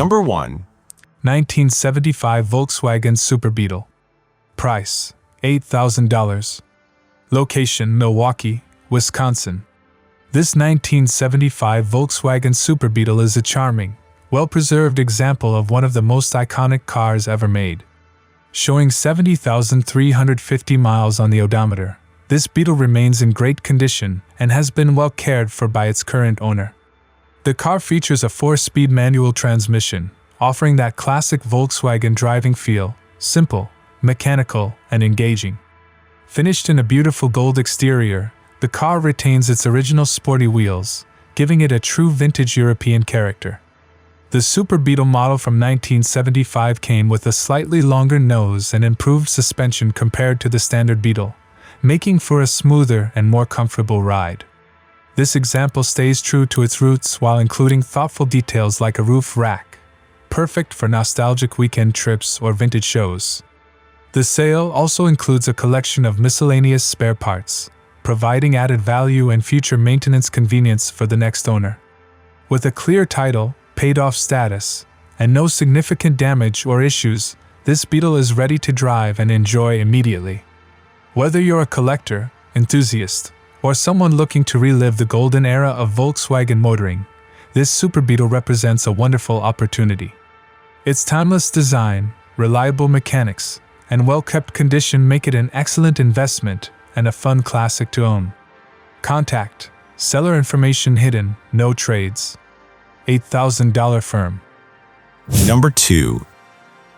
Number 1. 1975 Volkswagen Super Beetle. Price: $8,000. Location: Milwaukee, Wisconsin. This 1975 Volkswagen Super Beetle is a charming, well-preserved example of one of the most iconic cars ever made. Showing 70,350 miles on the odometer, this Beetle remains in great condition and has been well cared for by its current owner. The car features a 4-speed manual transmission, offering that classic Volkswagen driving feel, simple, mechanical, and engaging. Finished in a beautiful gold exterior, the car retains its original sporty wheels, giving it a true vintage European character. The Super Beetle model from 1975 came with a slightly longer nose and improved suspension compared to the standard Beetle, making for a smoother and more comfortable ride. This example stays true to its roots while including thoughtful details like a roof rack, perfect for nostalgic weekend trips or vintage shows. The sale also includes a collection of miscellaneous spare parts, providing added value and future maintenance convenience for the next owner. With a clear title, paid-off status, and no significant damage or issues, this Beetle is ready to drive and enjoy immediately. Whether you're a collector, enthusiast, or someone looking to relive the golden era of Volkswagen motoring, this Super Beetle represents a wonderful opportunity. Its timeless design, reliable mechanics, and well-kept condition make it an excellent investment and a fun classic to own. Contact: seller information hidden, no trades. $8,000 firm. Number 2.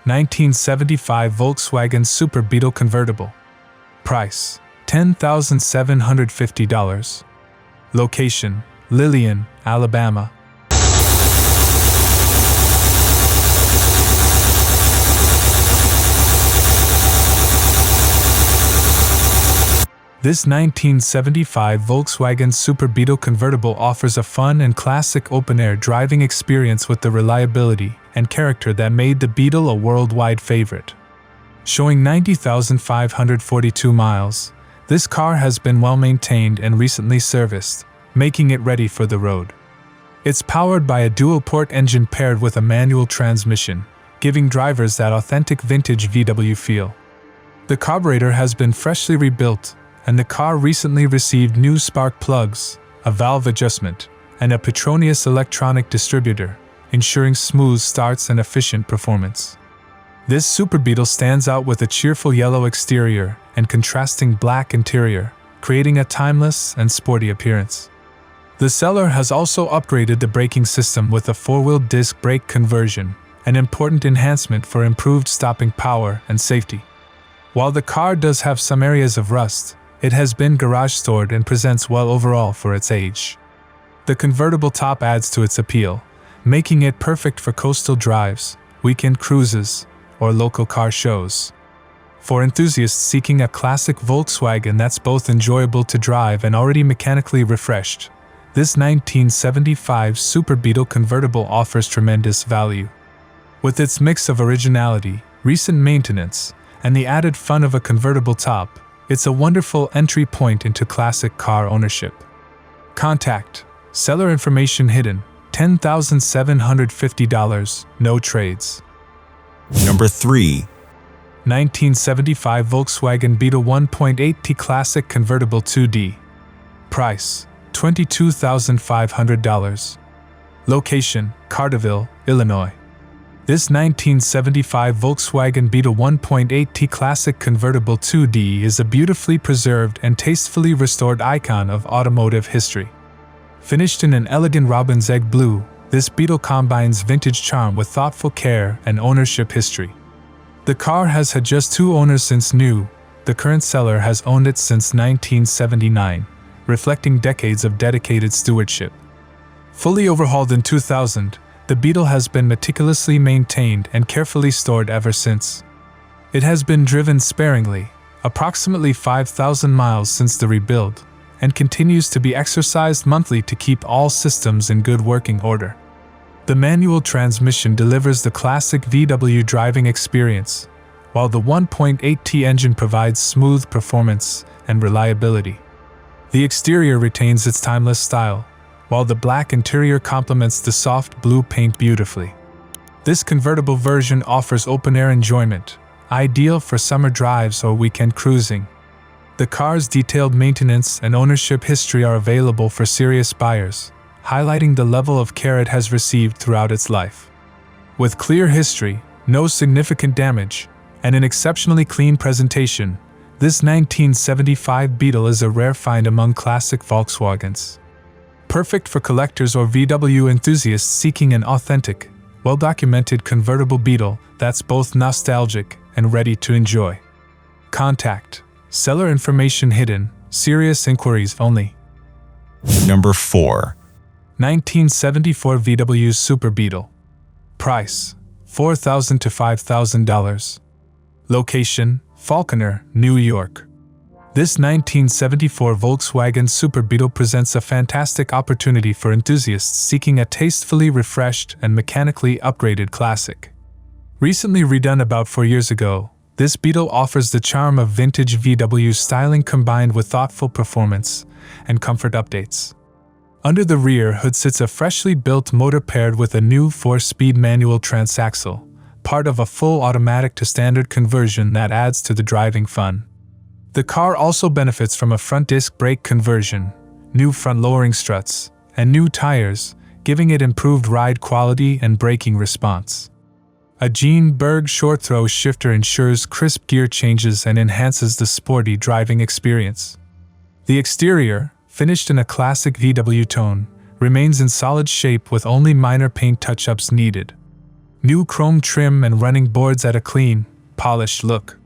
1975 Volkswagen Super Beetle Convertible. Price: $10,750. Location: Lillian, Alabama. This 1975 Volkswagen Super Beetle Convertible offers a fun and classic open-air driving experience with the reliability and character that made the Beetle a worldwide favorite. Showing 90,542 miles, this car has been well maintained and recently serviced, making it ready for the road. It's powered by a dual-port engine paired with a manual transmission, giving drivers that authentic vintage VW feel. The carburetor has been freshly rebuilt, and the car recently received new spark plugs, a valve adjustment, and a Petronas electronic distributor, ensuring smooth starts and efficient performance. This Super Beetle stands out with a cheerful yellow exterior and contrasting black interior, creating a timeless and sporty appearance. The seller has also upgraded the braking system with a 4-wheel disc brake conversion, an important enhancement for improved stopping power and safety. While the car does have some areas of rust, it has been garage-stored and presents well overall for its age. The convertible top adds to its appeal, making it perfect for coastal drives, weekend cruises, or local car shows. For enthusiasts seeking a classic Volkswagen that's both enjoyable to drive and already mechanically refreshed, this 1975 Super Beetle Convertible offers tremendous value. With its mix of originality, recent maintenance, and the added fun of a convertible top, it's a wonderful entry point into classic car ownership. Contact: seller information hidden, $10,750, no trades. Number 3. 1975 Volkswagen Beetle 1.8T Classic Convertible 2D. Price: $22,500. Location: Carterville, Illinois. This 1975 Volkswagen Beetle 1.8T Classic Convertible 2D is a beautifully preserved and tastefully restored icon of automotive history. Finished in an elegant robin's egg blue, this Beetle combines vintage charm with thoughtful care and ownership history. The car has had just 2 owners since new. The current seller has owned it since 1979, reflecting decades of dedicated stewardship. Fully overhauled in 2000, the Beetle has been meticulously maintained and carefully stored ever since. It has been driven sparingly, approximately 5,000 miles since the rebuild, and continues to be exercised monthly to keep all systems in good working order. The manual transmission delivers the classic VW driving experience, while the 1.8T engine provides smooth performance and reliability. The exterior retains its timeless style, while the black interior complements the soft blue paint beautifully. This convertible version offers open-air enjoyment, ideal for summer drives or weekend cruising. The car's detailed maintenance and ownership history are available for serious buyers, highlighting the level of care it has received throughout its life. With clear history, no significant damage, and an exceptionally clean presentation, this 1975 Beetle is a rare find among classic Volkswagens. Perfect for collectors or VW enthusiasts seeking an authentic, well-documented convertible Beetle that's both nostalgic and ready to enjoy. Contact. Seller information hidden. Serious inquiries only. Number 4. 1974 VW Super Beetle. Price: $4,000 to $5,000. Location: Falconer, New York. This 1974 Volkswagen Super Beetle presents a fantastic opportunity for enthusiasts seeking a tastefully refreshed and mechanically upgraded classic. Recently redone about 4 years ago, this Beetle offers the charm of vintage VW styling combined with thoughtful performance and comfort updates. Under the rear hood sits a freshly built motor paired with a new 4-speed manual transaxle, part of a full automatic to standard conversion that adds to the driving fun. The car also benefits from a front disc brake conversion, new front lowering struts, and new tires, giving it improved ride quality and braking response. A Gene Berg short-throw shifter ensures crisp gear changes and enhances the sporty driving experience. The exterior, finished in a classic VW tone, remains in solid shape with only minor paint touch-ups needed. New chrome trim and running boards add a clean, polished look.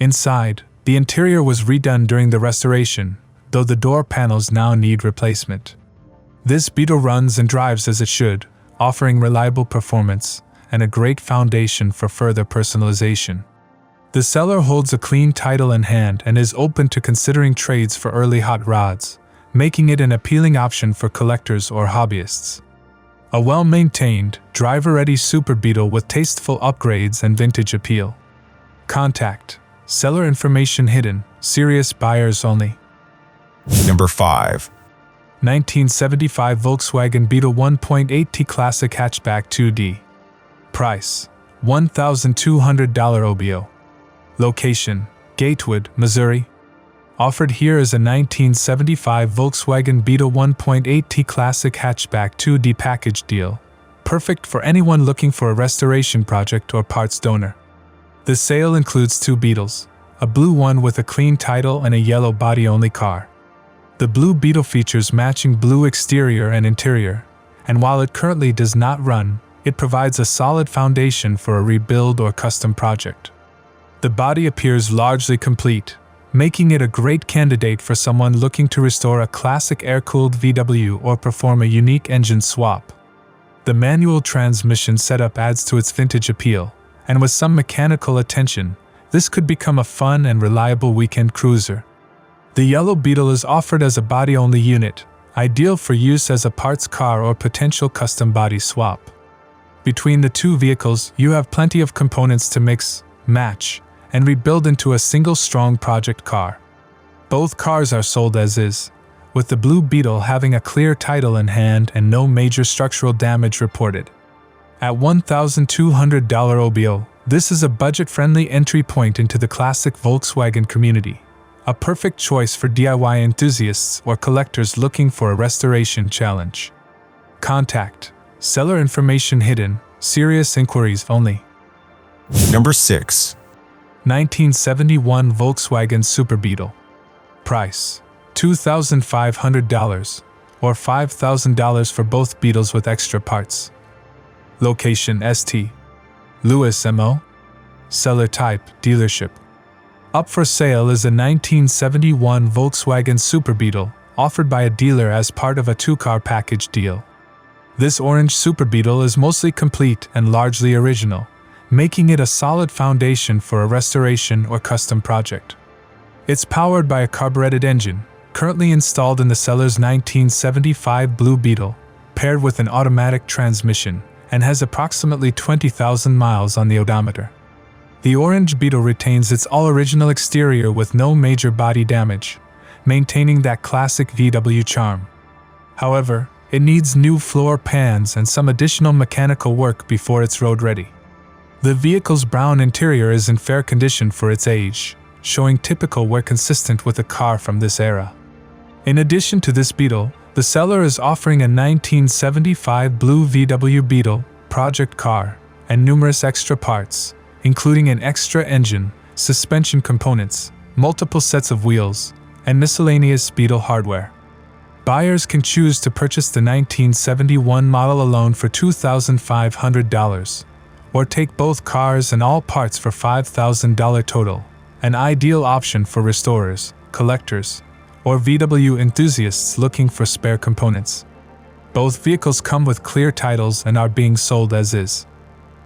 Inside, the interior was redone during the restoration, though the door panels now need replacement. This Beetle runs and drives as it should, offering reliable performance and a great foundation for further personalization. The seller holds a clean title in hand and is open to considering trades for early hot rods, making it an appealing option for collectors or hobbyists. A well-maintained, driver-ready Super Beetle with tasteful upgrades and vintage appeal. Contact. Seller information hidden. Serious buyers only. Number 5. 1975 Volkswagen Beetle 1.8T Classic Hatchback 2D. Price: $1,200 OBO. Location: Gatewood, Missouri. Offered here is a 1975 Volkswagen Beetle 1.8T Classic Hatchback 2D package deal, perfect for anyone looking for a restoration project or parts donor. The sale includes 2 Beetles, a blue one with a clean title and a yellow body-only car. The blue Beetle features matching blue exterior and interior, and while it currently does not run, it provides a solid foundation for a rebuild or custom project. The body appears largely complete, making it a great candidate for someone looking to restore a classic air-cooled VW or perform a unique engine swap. The manual transmission setup adds to its vintage appeal, and with some mechanical attention, this could become a fun and reliable weekend cruiser. The yellow Beetle is offered as a body-only unit, ideal for use as a parts car or potential custom body swap. Between the 2 vehicles, you have plenty of components to mix, match, and rebuild into a single strong project car. Both cars are sold as is, with the blue Beetle having a clear title in hand and no major structural damage reported. At $1,200 OBO, this is a budget-friendly entry point into the classic Volkswagen community, a perfect choice for DIY enthusiasts or collectors looking for a restoration challenge. Contact. Seller information hidden. Serious inquiries only. Number 6. 1971 Volkswagen Super Beetle. Price: $2,500 or $5,000 for both Beetles with extra parts. Location: St. Louis, MO. Seller type: dealership. Up for sale is a 1971 Volkswagen Super Beetle, offered by a dealer as part of a 2-car package deal. This orange Super Beetle is mostly complete and largely original, making it a solid foundation for a restoration or custom project. It's powered by a carbureted engine, currently installed in the seller's 1975 Blue Beetle, paired with an automatic transmission, and has approximately 20,000 miles on the odometer. The orange Beetle retains its all-original exterior with no major body damage, maintaining that classic VW charm. However, It needs new floor pans and some additional mechanical work before it's road ready. The vehicle's brown interior is in fair condition for its age, showing typical wear consistent with a car from this era. In addition to this Beetle, the seller is offering a 1975 blue VW Beetle project car and numerous extra parts, including an extra engine, suspension components, multiple sets of wheels, and miscellaneous Beetle hardware. Buyers can choose to purchase the 1971 model alone for $2,500, or take both cars and all parts for $5,000 total, an ideal option for restorers, collectors, or VW enthusiasts looking for spare components. Both vehicles come with clear titles and are being sold as is.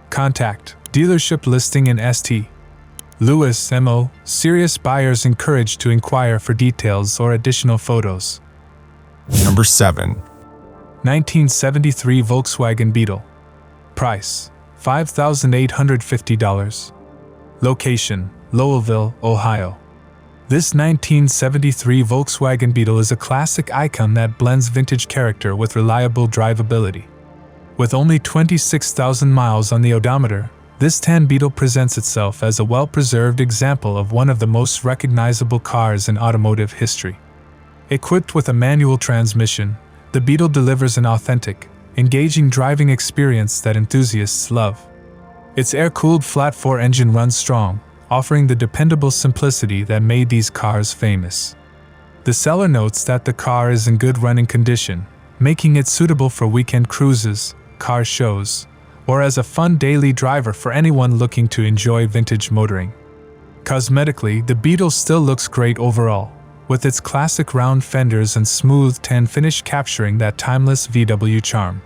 Contact dealership listing in St. Louis, MO. Serious buyers encouraged to inquire for details or additional photos. Number 7. 1973 Volkswagen Beetle. Price: $5,850. Location: Lowellville, Ohio. This 1973 Volkswagen Beetle is a classic icon that blends vintage character with reliable drivability. With only 26,000 miles on the odometer, this tan Beetle presents itself as a well-preserved example of one of the most recognizable cars in automotive history. Equipped with a manual transmission, the Beetle delivers an authentic, engaging driving experience that enthusiasts love. Its air-cooled flat-4 engine runs strong, offering the dependable simplicity that made these cars famous. The seller notes that the car is in good running condition, making it suitable for weekend cruises, car shows, or as a fun daily driver for anyone looking to enjoy vintage motoring. Cosmetically, the Beetle still looks great overall, with its classic round fenders and smooth tan finish capturing that timeless VW charm.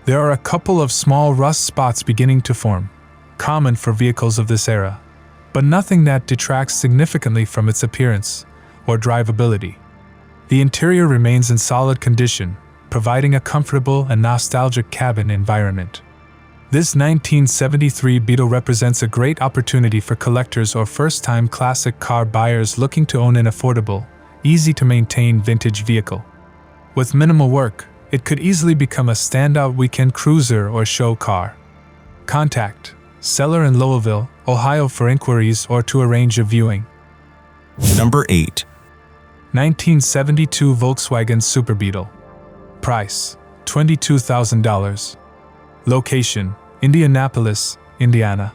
There are a couple of small rust spots beginning to form, common for vehicles of this era, but nothing that detracts significantly from its appearance or drivability. The interior remains in solid condition, providing a comfortable and nostalgic cabin environment. This 1973 Beetle represents a great opportunity for collectors or first-time classic car buyers looking to own an affordable, easy-to-maintain vintage vehicle. With minimal work, it could easily become a standout weekend cruiser or show car. Contact seller in Lowellville, Ohio for inquiries or to arrange a viewing. Number 8. 1972 Volkswagen Super Beetle. Price: $22,000. Location: Indianapolis, Indiana.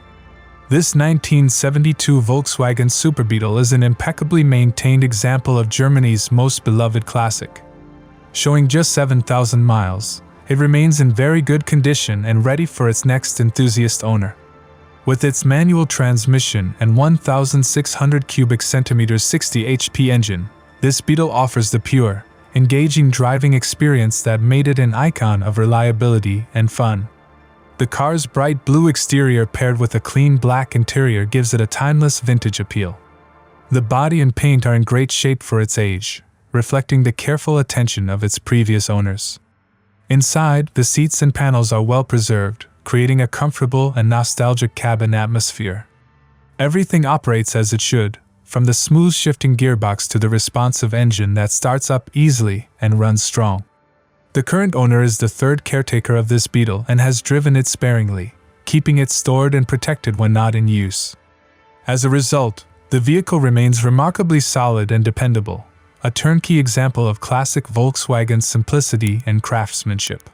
This 1972 Volkswagen Super Beetle is an impeccably maintained example of Germany's most beloved classic. Showing just 7,000 miles, it remains in very good condition and ready for its next enthusiast owner. With its manual transmission and 1,600 cubic centimeters 60 HP engine, this Beetle offers the pure, engaging driving experience that made it an icon of reliability and fun. The car's bright blue exterior paired with a clean black interior gives it a timeless vintage appeal. The body and paint are in great shape for its age, reflecting the careful attention of its previous owners. Inside, the seats and panels are well preserved, creating a comfortable and nostalgic cabin atmosphere. Everything operates as it should, from the smooth shifting gearbox to the responsive engine that starts up easily and runs strong. The current owner is the third caretaker of this Beetle and has driven it sparingly, keeping it stored and protected when not in use. As a result, the vehicle remains remarkably solid and dependable, a turnkey example of classic Volkswagen simplicity and craftsmanship.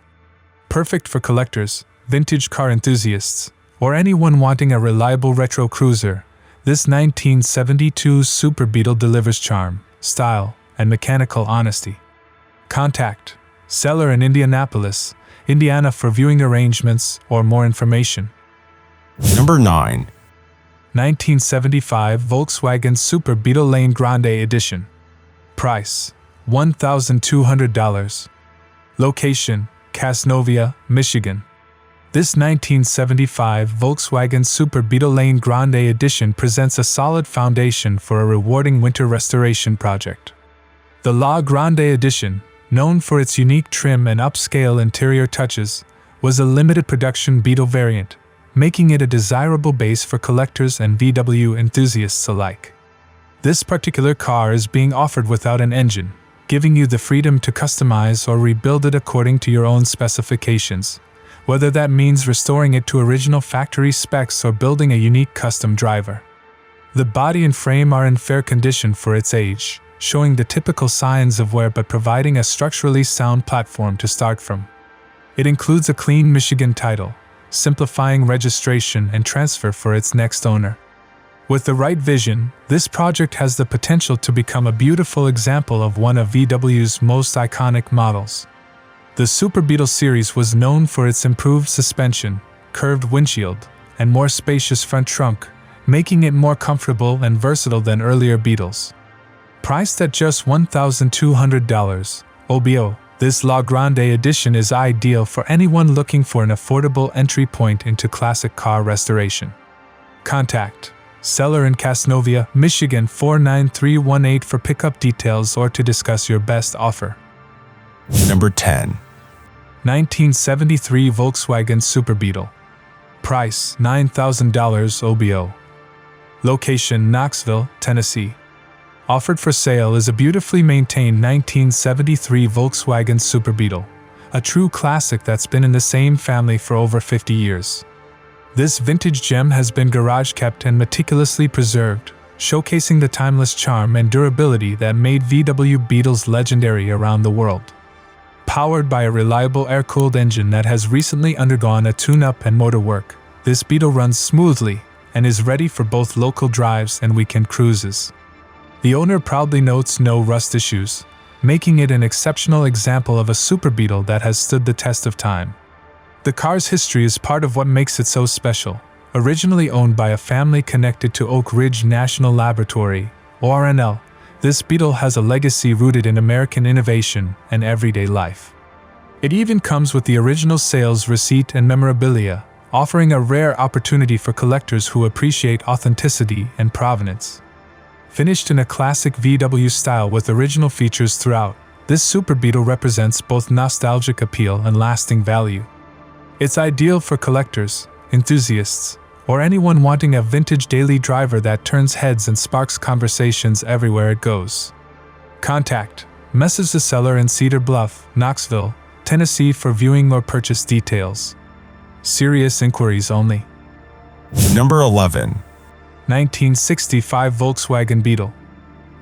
Perfect for collectors, vintage car enthusiasts, or anyone wanting a reliable retro cruiser, this 1972 Super Beetle delivers charm, style, and mechanical honesty. Contact seller in Indianapolis, Indiana for viewing arrangements or more information. Number 9. 1975 Volkswagen Super Beetle Lane Grande Edition. Price: $1,200. Location: Cazenovia, Michigan. This 1975 Volkswagen Super Beetle Lane Grande Edition presents a solid foundation for a rewarding winter restoration project. The La Grande Edition, known for its unique trim and upscale interior touches, was a limited production Beetle variant, making it a desirable base for collectors and VW enthusiasts alike. This particular car is being offered without an engine, giving you the freedom to customize or rebuild it according to your own specifications, whether that means restoring it to original factory specs or building a unique custom driver. The body and frame are in fair condition for its age, showing the typical signs of wear but providing a structurally sound platform to start from. It includes a clean Michigan title, simplifying registration and transfer for its next owner. With the right vision, this project has the potential to become a beautiful example of one of VW's most iconic models. The Super Beetle series was known for its improved suspension, curved windshield, and more spacious front trunk, making it more comfortable and versatile than earlier Beetles. Priced at just $1,200, OBO, this La Grande Edition is ideal for anyone looking for an affordable entry point into classic car restoration. Contact seller in Casnovia, Michigan 49318 for pickup details or to discuss your best offer. Number 10. 1973 Volkswagen Super Beetle. Price $9,000 OBO. Location Knoxville, Tennessee. Offered for sale is a beautifully maintained 1973 Volkswagen Super Beetle, a true classic that's been in the same family for over 50 years. This vintage gem has been garage kept and meticulously preserved, showcasing the timeless charm and durability that made VW Beetles legendary around the world. Powered by a reliable air-cooled engine that has recently undergone a tune-up and motor work, this Beetle runs smoothly and is ready for both local drives and weekend cruises. The owner proudly notes no rust issues, making it an exceptional example of a Super Beetle that has stood the test of time. The car's history is part of what makes it so special. Originally owned by a family connected to Oak Ridge National Laboratory, ORNL, this Beetle has a legacy rooted in American innovation and everyday life. It even comes with the original sales receipt and memorabilia, offering a rare opportunity for collectors who appreciate authenticity and provenance. Finished in a classic VW style with original features throughout, this Super Beetle represents both nostalgic appeal and lasting value. It's ideal for collectors, enthusiasts, or anyone wanting a vintage daily driver that turns heads and sparks conversations everywhere it goes. Contact, message the seller in Cedar Bluff, Knoxville, Tennessee for viewing or purchase details. Serious inquiries only. Number 11. 1965 Volkswagen Beetle.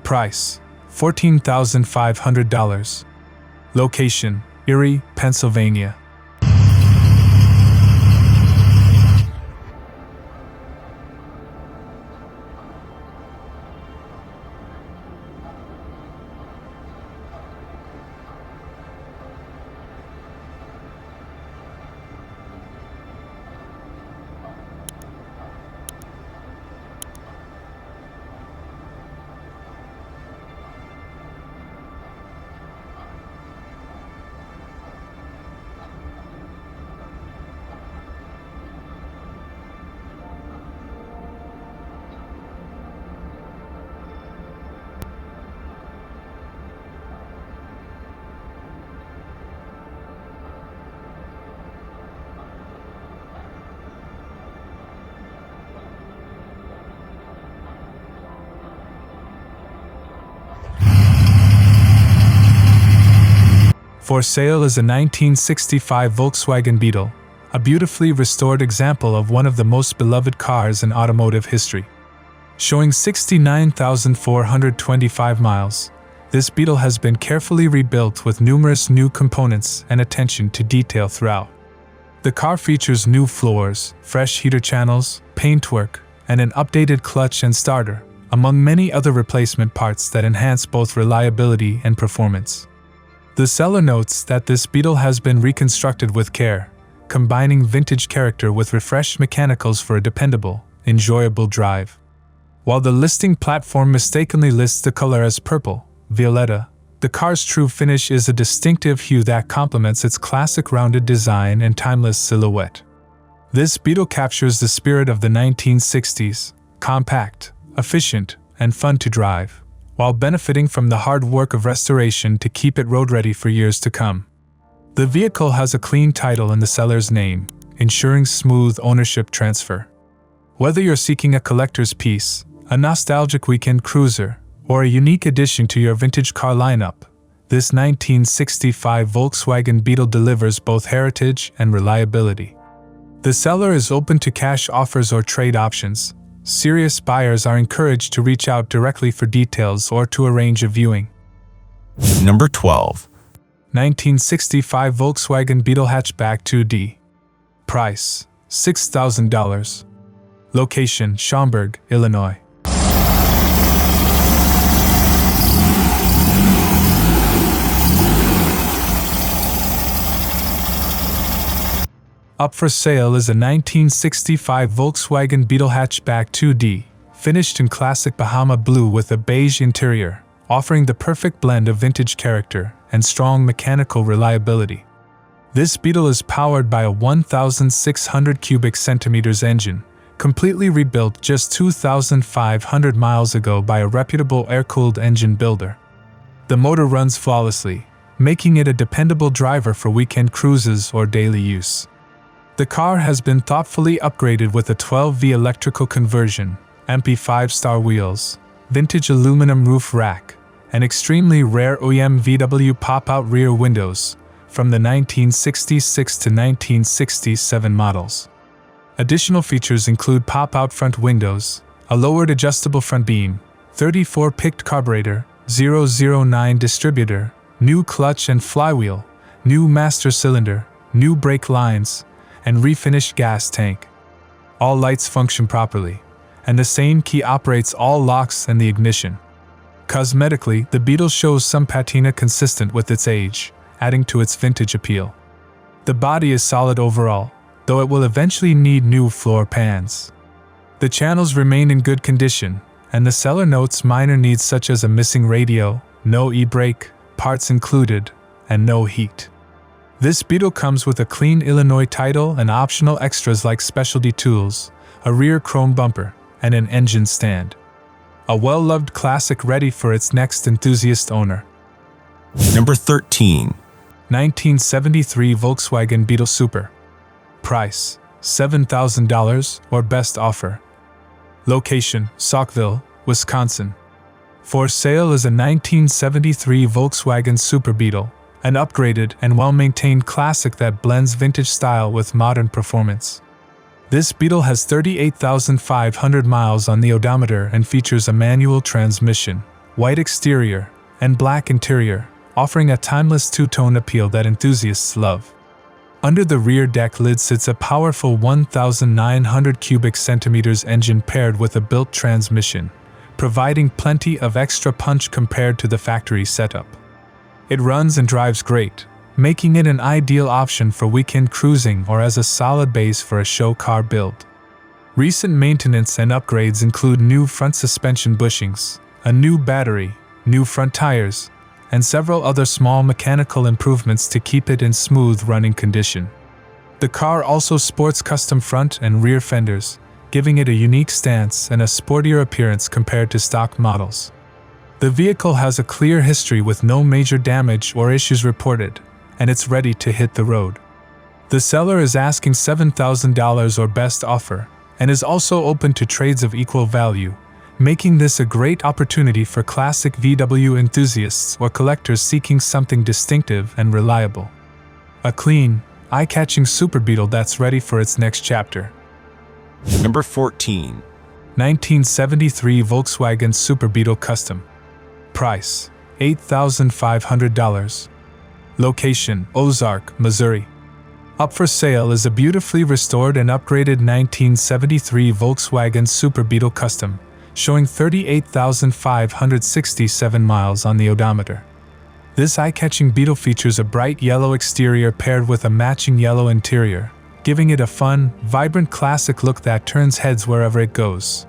Price $14,500. Location Erie, Pennsylvania. For sale is a 1965 Volkswagen Beetle, a beautifully restored example of one of the most beloved cars in automotive history. Showing 69,425 miles, this Beetle has been carefully rebuilt with numerous new components and attention to detail throughout. The car features new floors, fresh heater channels, paintwork, and an updated clutch and starter, among many other replacement parts that enhance both reliability and performance. The seller notes that this Beetle has been reconstructed with care, combining vintage character with refreshed mechanicals for a dependable, enjoyable drive. While the listing platform mistakenly lists the color as purple, Violetta, the car's true finish is a distinctive hue that complements its classic rounded design and timeless silhouette. This Beetle captures the spirit of the 1960s, compact, efficient, and fun to drive, while benefiting from the hard work of restoration to keep it road-ready for years to come. The vehicle has a clean title in the seller's name, ensuring smooth ownership transfer. Whether you're seeking a collector's piece, a nostalgic weekend cruiser, or a unique addition to your vintage car lineup, This 1965 Volkswagen Beetle delivers both heritage and reliability. The seller is open to cash offers or trade options. Serious buyers are encouraged to reach out directly for details or to arrange a viewing. Number 12. 1965 Volkswagen Beetle Hatchback 2D. Price: $6,000. Location: Schaumburg, Illinois. Up for sale is a 1965 Volkswagen Beetle Hatchback 2D, finished in classic Bahama blue with a beige interior, offering the perfect blend of vintage character and strong mechanical reliability. This Beetle is powered by a 1,600 cubic centimeters engine, completely rebuilt just 2,500 miles ago by a reputable air-cooled engine builder. The motor runs flawlessly, making it a dependable driver for weekend cruises or daily use. The car has been thoughtfully upgraded with a 12V electrical conversion, MP 5-star wheels, vintage aluminum roof rack, and extremely rare OEM VW pop-out rear windows from the 1966 to 1967 models. Additional features include pop-out front windows, a lowered adjustable front beam, 34-picked carburetor, 009 distributor, new clutch and flywheel, new master cylinder, new brake lines, and refinished gas tank. All lights function properly, and the same key operates all locks and the ignition. Cosmetically, the Beetle shows some patina consistent with its age, adding to its vintage appeal. The body is solid overall, though it will eventually need new floor pans. The channels remain in good condition, and the seller notes minor needs such as a missing radio, no e-brake, parts included, and no heat. This Beetle comes with a clean Illinois title and optional extras like specialty tools, a rear chrome bumper, and an engine stand. A well-loved classic ready for its next enthusiast owner. Number 13. 1973 Volkswagen Beetle Super. Price: $7,000 or best offer. Location: Saukville, Wisconsin. For sale is a 1973 Volkswagen Super Beetle, an upgraded and well-maintained classic that blends vintage style with modern performance. This Beetle has 38,500 miles on the odometer and features a manual transmission, white exterior, and black interior, offering a timeless two-tone appeal that enthusiasts love. Under the rear deck lid sits a powerful 1,900 cubic centimeters engine paired with a built transmission, providing plenty of extra punch compared to the factory setup. It runs and drives great, making it an ideal option for weekend cruising or as a solid base for a show car build. Recent maintenance and upgrades include new front suspension bushings, a new battery, new front tires, and several other small mechanical improvements to keep it in smooth running condition. The car also sports custom front and rear fenders, giving it a unique stance and a sportier appearance compared to stock models. The vehicle has a clear history with no major damage or issues reported, and it's ready to hit the road. The seller is asking $7,000 or best offer, and is also open to trades of equal value, making this a great opportunity for classic VW enthusiasts or collectors seeking something distinctive and reliable. A clean, eye-catching Super Beetle that's ready for its next chapter. Number 14. 1973 Volkswagen Super Beetle Custom. Price: $8,500. Location: Ozark, Missouri. Up for sale is a beautifully restored and upgraded 1973 Volkswagen Super Beetle Custom, showing 38,567 miles on the odometer. This eye-catching Beetle features a bright yellow exterior paired with a matching yellow interior, giving it a fun, vibrant classic look that turns heads wherever it goes.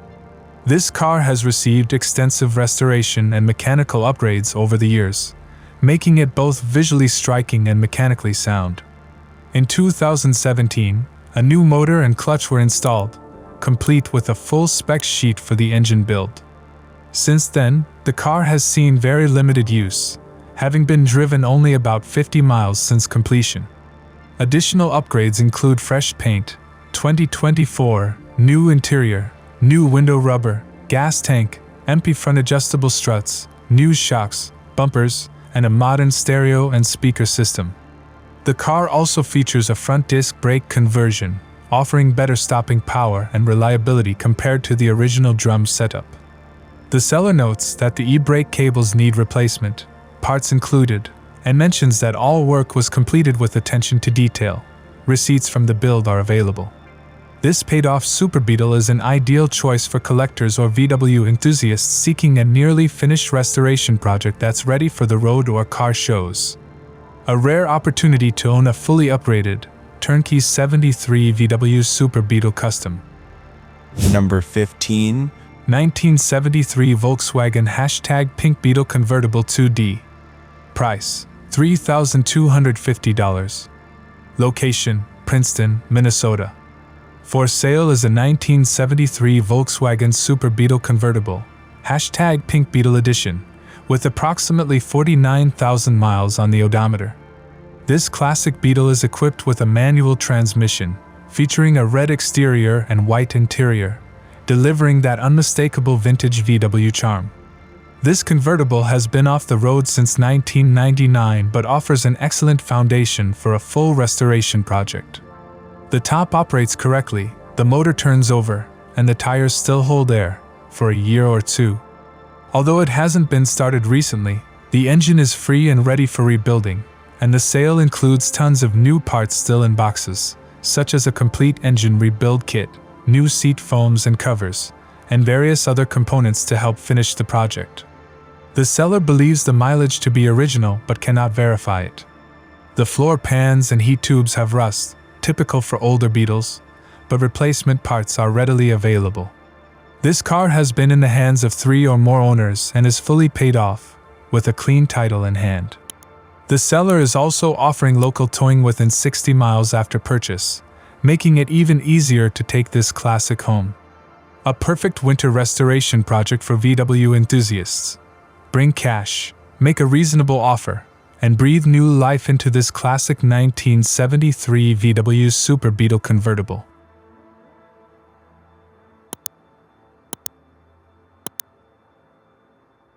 This car has received extensive restoration and mechanical upgrades over the years, making it both visually striking and mechanically sound. In 2017, a new motor and clutch were installed, complete with a full spec sheet for the engine build. Since then, the car has seen very limited use, having been driven only about 50 miles since completion. Additional upgrades include fresh paint, 2024, new interior, new window rubber, gas tank, empty front adjustable struts, new shocks, bumpers, and a modern stereo and speaker system. The car also features a front disc brake conversion, offering better stopping power and reliability compared to the original drum setup. The seller notes that the e-brake cables need replacement, parts included, and mentions that all work was completed with attention to detail. Receipts from the build are available. This paid-off Super Beetle is an ideal choice for collectors or VW enthusiasts seeking a nearly finished restoration project that's ready for the road or car shows. A rare opportunity to own a fully upgraded, turnkey 73 VW Super Beetle Custom. Number 15. 1973 Volkswagen #Pink Beetle Convertible 2D. Price: $3,250. Location: Princeton, Minnesota. For sale is a 1973 Volkswagen Super Beetle Convertible, #Pink Beetle Edition, with approximately 49,000 miles on the odometer. This classic Beetle is equipped with a manual transmission, featuring a red exterior and white interior, delivering that unmistakable vintage VW charm. This convertible has been off the road since 1999 but offers an excellent foundation for a full restoration project. The top operates correctly, the motor turns over, and the tires still hold air, for a year or two. Although it hasn't been started recently, the engine is free and ready for rebuilding, and the sale includes tons of new parts still in boxes, such as a complete engine rebuild kit, new seat foams and covers, and various other components to help finish the project. The seller believes the mileage to be original but cannot verify it. The floor pans and heat tubes have rust, typical for older Beetles, but replacement parts are readily available. This car has been in the hands of 3 or more owners and is fully paid off, with a clean title in hand. The seller is also offering local towing within 60 miles after purchase, making it even easier to take this classic home. A perfect winter restoration project for VW enthusiasts. Bring cash, make a reasonable offer, and breathe new life into this classic 1973 VW Super Beetle Convertible.